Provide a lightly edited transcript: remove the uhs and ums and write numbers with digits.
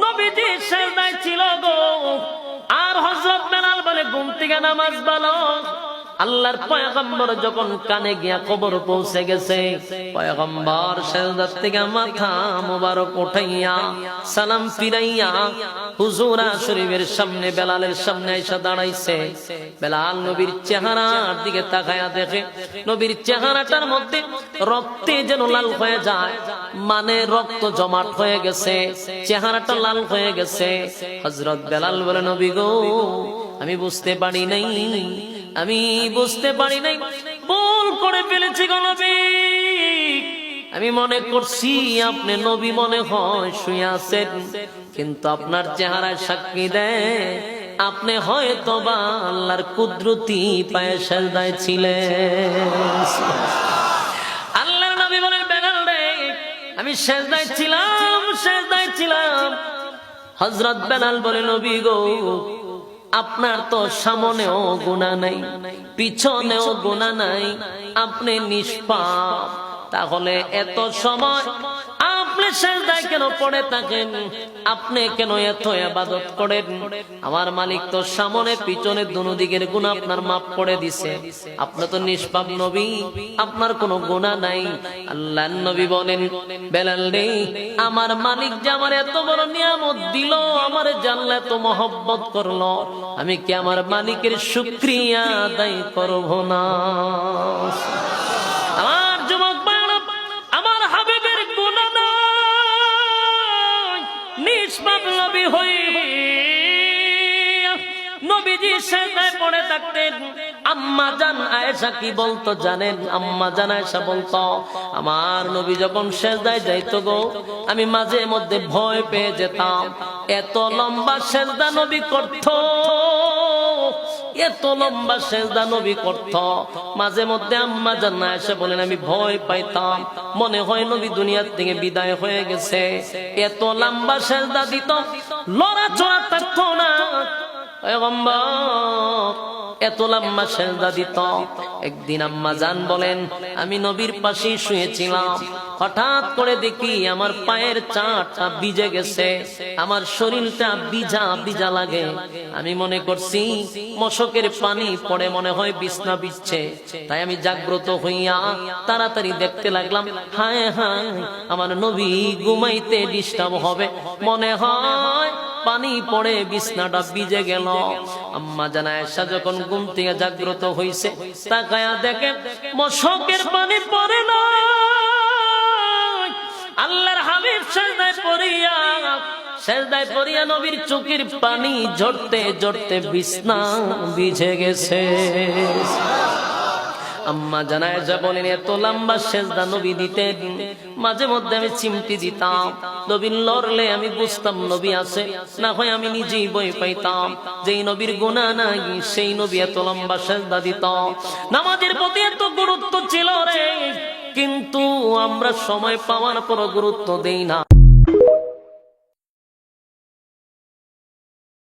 নবীজি সেজদায় ছিল গো। আর হযরত বেলাল বলে ঘুম থেকে নামাজ বলো। আল্লাহর পয়গম্বর যখন কানে গিয়া খবর পৌঁছে গেছে, পয়গম্বর সেজদা থেকে মাথা মোবারক উঠাইয়া সালাম ফিরাইয়া হুজুরা শরীফের সামনে বেলালের সামনে এসে দাঁড়াইছে। বেলাল নবীর চেহারার দিকে তাকায়া দেখে নবীর চেহারাটার মধ্যে রক্তে যেন লাল হয়ে যায়, মানে রক্ত জমাট হয়ে গেছে, চেহারাটা লাল হয়ে গেছে। হযরত বেলাল বলে নবী গো, আমি বুঝতে পারি নাই, আমি বুঝতে পারি নাই, ভুল করে ফেলেছি গো নবী। আমি মনে করছি আপনি নবী মনে হয় শুয়ে আছেন, কিন্তু আপনার চেহারায় সাক্ষী দেয় আপনি হয়তো বা আল্লাহর কুদরতি পায়ে সেজদায় ছিলেন। আল্লাহর নবী বলেন বেলাল রে, আমি সেজদায় ছিলাম, সেজদায় ছিলাম। হযরত বেলাল বলে নবী গো, আপনার তো সামনেও গুনাহ নাই, পিছনেও গুনাহ নাই, আপনি নিষ্পাপ। তাহলে এত সময় আপনি সেজদায় কেন পড়ে থাকেন? আপনি কেন এত ইবাদত করেন? আমার মালিক তো সামনে পিছনে দুনো দিকের গুনাহ আপনার মাফ করে দিছে, আপনি তো নিষ্পাপ নবী, আপনার কোনো গুনাহ নাই। আল্লাহর নবী বলেন বেলাল রে, আমার মালিক যে আমার এত বড় নিয়ামত দিল, আমার জানলে তো মহব্বত করলো, আমি কি আমার মালিকের শুকরিয়া আদায় করব না? আমার যুবক ভাইরা, আমার হাবিবের গুনাহ নাই, নিষ্পাপ নবী হই নবীজি সেজদায় পড়ে থাকতেন। আম্মা জান আয়েশা কি বলতো জানেন? আম্মা জান আয়েশা বলতো, আমার নবী যখন সেজদায় যাইতো গো, আমি মাঝে মধ্যে ভয় পেয়ে যেতাম। এত লম্বা সেজদা নবী করত, এত লম্বা সেজদা নবী করত, মাঝে মধ্যে আম্মা জান আয়েশা বলেন আমি ভয় পাইতাম, মনে হয় নবী দুনিয়ার থেকে বিদায় হয়ে গেছে। এত লম্বা সেজদা দিত, লড়াচড়া থাকতো না পয়গম্বর, এত লম্বা সেজদা দিত। একদিন আম্মা জান বলেন আমি নবীর পাশে শুয়েছিলাম, হঠাৎ করে দেখি আমার পায়ের চাটা ভিজে গেছে, আমার শরীরটা ভিজা ভিজা লাগে। আমি মনে করছি মশকের পানি পড়ে মনে হয় বিছনা ভিজছে, তাই আমি জাগ্রত হইয়া তাড়াতাড়ি দেখতে লাগলাম, হায় হায় আমার নবী ঘুমাইতে ডিস্টার্ব হবে, মনে হয় পানি পড়ে বিছনাটা ভিজে গেল। আম্মা জান আয়েশা যখন ঘুম থেকে জাগ্রত হইছে, তাকায়া দেখে মশকের পানি পড়ে না, আল্লাহর হাবিব সেজদায় পড়িয়া নবীর চোখের পানি ঝরতে ঝরতে বিছনা ভিজে গেছে। আম্মা জান আয়েশা বলেন এত লম্বা সেজদা নবী দিতেন, মাঝে মধ্যে আমি চিমটি দিতাম, নবী লড়লে আমি বুঝতাম নবী আছে, না হয় আমি নিজেই ভয় পাইতাম, যেই নবীর গুনাহ নাই সেই নবী এত লম্বা সেজদা দিত। নামাজের প্রতি এত গুরুত্ব ছিল রে, কিন্তু আমরা সময় পাওয়ার পর গুরুত্ব দেই না।